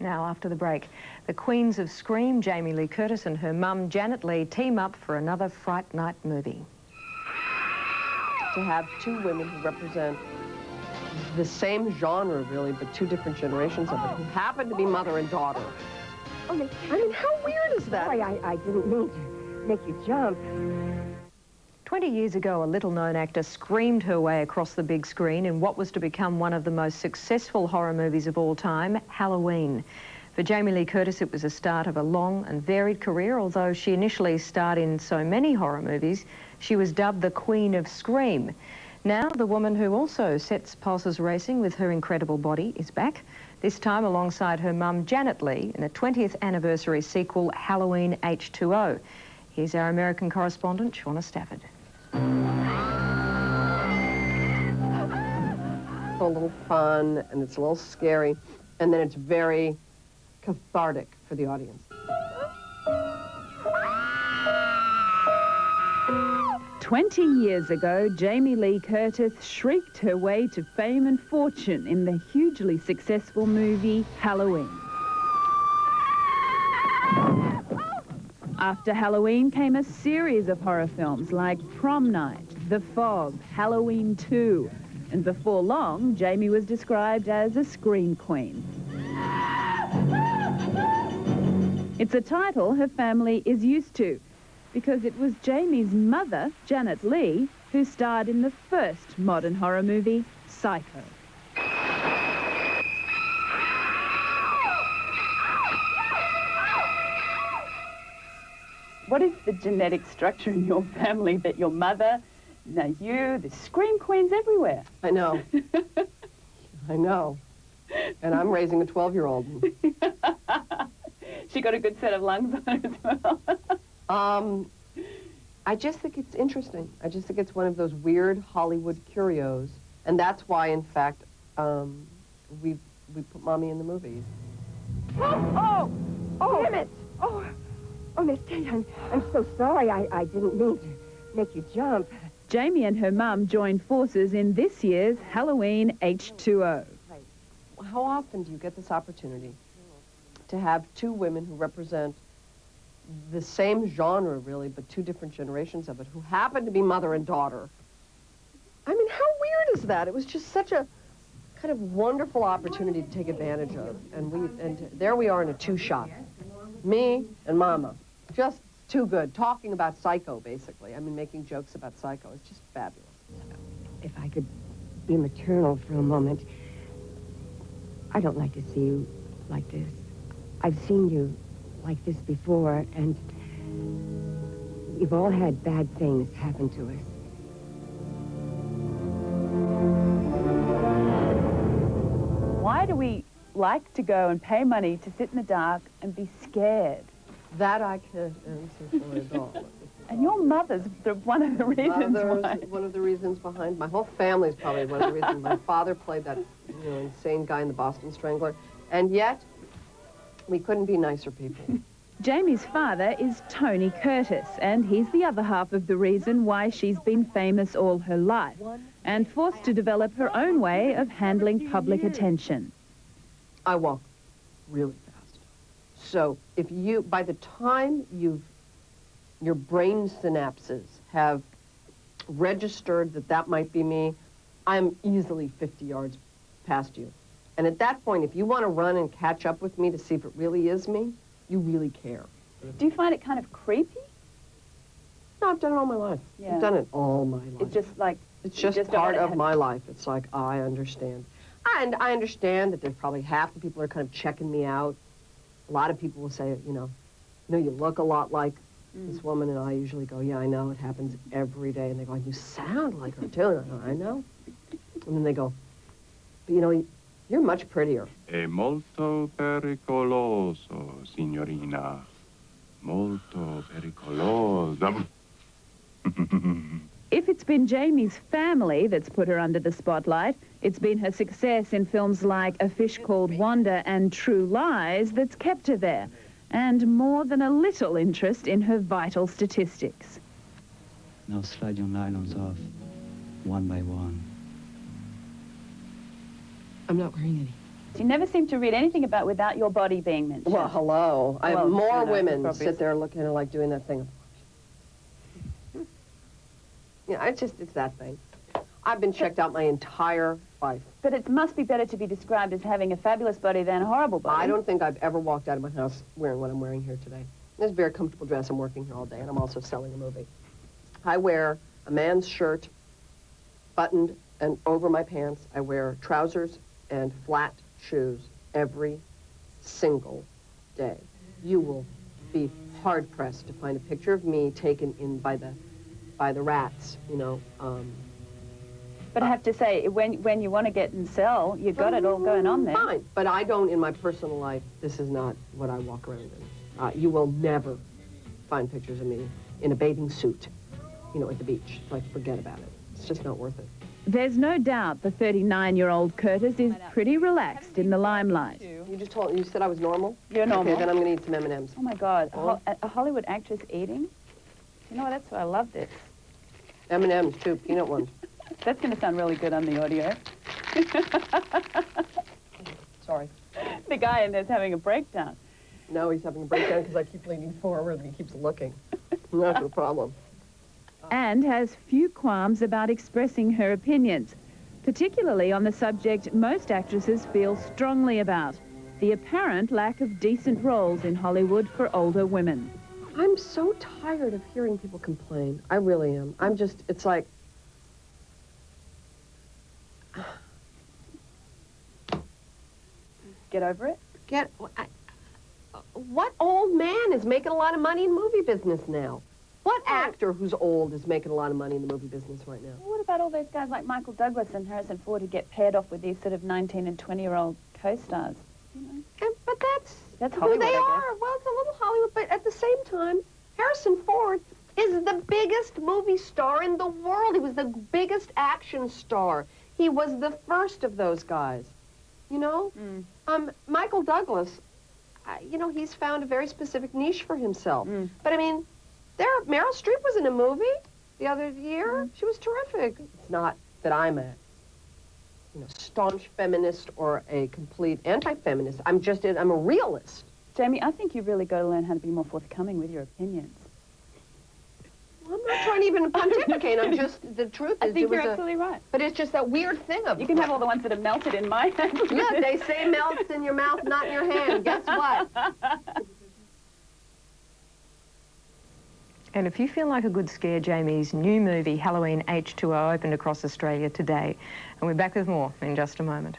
Now, after the break, the Queens of Scream, Jamie Lee Curtis and her mum, Janet Leigh, team up for another Fright Night movie. To have two women who represent the same genre, really, but two different generations of it, who happen to be mother and daughter. I mean, how weird is that? Sorry, I didn't mean to make you jump. 20 years ago, a little-known actor screamed her way across the big screen in what was to become one of the most successful horror movies of all time, Halloween. For Jamie Lee Curtis, it was the start of a long and varied career. Although she initially starred in so many horror movies, she was dubbed the Queen of Scream. Now, the woman who also sets pulses racing with her incredible body is back, this time alongside her mum, Janet Leigh, in a 20th anniversary sequel, Halloween H20. Here's our American correspondent, Shauna Stafford. It's a little fun, and it's a little scary, and then it's very cathartic for the audience. 20 years ago, Jamie Lee Curtis shrieked her way to fame and fortune in the hugely successful movie Halloween. After Halloween came a series of horror films like Prom Night, The Fog, Halloween 2, and before long, Jamie was described as a scream queen. It's a title her family is used to, because it was Jamie's mother, Janet Leigh, who starred in the first modern horror movie, Psycho. What is the genetic structure in your family that your mother, now you, the scream queens everywhere? I know. I know. And I'm raising a 12-year-old. She got a good set of lungs on her as well. I just think it's interesting. I just think it's one of those weird Hollywood curios. And that's why, in fact, we put Mommy in the movies. Oh, damn it! Oh, Miss Kate, I'm so sorry. I didn't mean to make you jump. Jamie and her mum joined forces in this year's Halloween H20. How often do you get this opportunity to have two women who represent the same genre, really, but two different generations of it, who happen to be mother and daughter? I mean, how weird is that? It was just such a kind of wonderful opportunity to take advantage of. And there we are in a two-shot. Me and Mama. Just too good. Talking about Psycho, basically. I mean, making jokes about Psycho. It's just fabulous. If I could be maternal for a moment, I don't like to see you like this. I've seen you like this before, and we've all had bad things happen to us. Why do we like to go and pay money to sit in the dark and be scared? That I can't answer for at all. And your mother's one of the reasons why. One of the reasons behind. My whole family's probably one of the reasons. My father played that, insane guy in the Boston Strangler, and yet we couldn't be nicer people. Jamie's father is Tony Curtis, and he's the other half of the reason why she's been famous all her life and forced to develop her own way of handling public attention. I walk really fast. So if by the time your brain synapses have registered that might be me, I'm easily 50 yards past you. And at that point, if you want to run and catch up with me to see if it really is me, you really care. Do you find it kind of creepy? No, I've done it all my life. Yeah. I've done it all my life. It's just like... It's just part of my life. It's like, I understand. And I understand that there's probably half the people are kind of checking me out. A lot of people will say, you look a lot like this woman, and I usually go, yeah, I know, it happens every day. And they go, you sound like her too. And I go, I know. And then they go, but you're much prettier. È molto pericoloso, signorina. Molto pericoloso. If it's been Jamie's family that's put her under the spotlight, it's been her success in films like A Fish Called Wanda and True Lies that's kept her there, and more than a little interest in her vital statistics. Now slide your nylons off, one by one. I'm not wearing any. You never seem to read anything about without your body being mentioned. Well, hello. I have Well, more you know, women sit there looking at like doing that thing. Yeah, it's that thing. I've been checked out my entire life. But it must be better to be described as having a fabulous body than a horrible body. I don't think I've ever walked out of my house wearing what I'm wearing here today. This is a very comfortable dress. I'm working here all day, and I'm also selling a movie. I wear a man's shirt buttoned and over my pants. I wear trousers and flat shoes every single day. You will be hard-pressed to find a picture of me taken in by the rats, you know. But I have to say, when you want to get and sell, you've got it all going on there. Fine, but I don't, in my personal life, this is not what I walk around in. You will never find pictures of me in a bathing suit, you know, at the beach. Like, forget about it. It's just not worth it. There's no doubt the 39-year-old Curtis is pretty relaxed in the limelight. You said I was normal? You're normal. Okay, then I'm going to eat some M&Ms. Oh, my God. A Hollywood actress eating? You know what? That's why I love this. M&Ms, too. Peanut ones. That's going to sound really good on the audio. Sorry. The guy in there's having a breakdown. No, he's having a breakdown because I keep leaning forward and he keeps looking. That's the problem. And has few qualms about expressing her opinions, particularly on the subject most actresses feel strongly about, the apparent lack of decent roles in Hollywood for older women. I'm so tired of hearing people complain. I really am. It's like... Get over it? What old man is making a lot of money in movie business now? What actor who's old is making a lot of money in the movie business right now? Well, what about all those guys like Michael Douglas and Harrison Ford who get paired off with these sort of 19 and 20-year-old co-stars? You know? But that's Hollywood, who they I are. guess. Well, it's a little Hollywood, but at the same time, Harrison Ford is the biggest movie star in the world. He was the biggest action star. He was the first of those guys, you know? Michael Douglas, you know, he's found a very specific niche for himself. But, I mean, Meryl Streep was in a movie the other year. She was terrific. It's not that I'm a staunch feminist or a complete anti-feminist. I'm a realist. Jamie, I think you've really got to learn how to be more forthcoming with your opinions. Well, I'm not trying to even pontificate. The truth is, I think you're absolutely right. But it's just that weird thing of... You can have all the ones that have melted in my hand. Yeah, they say melts in your mouth, not in your hand. Guess what? And if you feel like a good scare, Jamie's new movie, Halloween H20, opened across Australia today. And we're back with more in just a moment.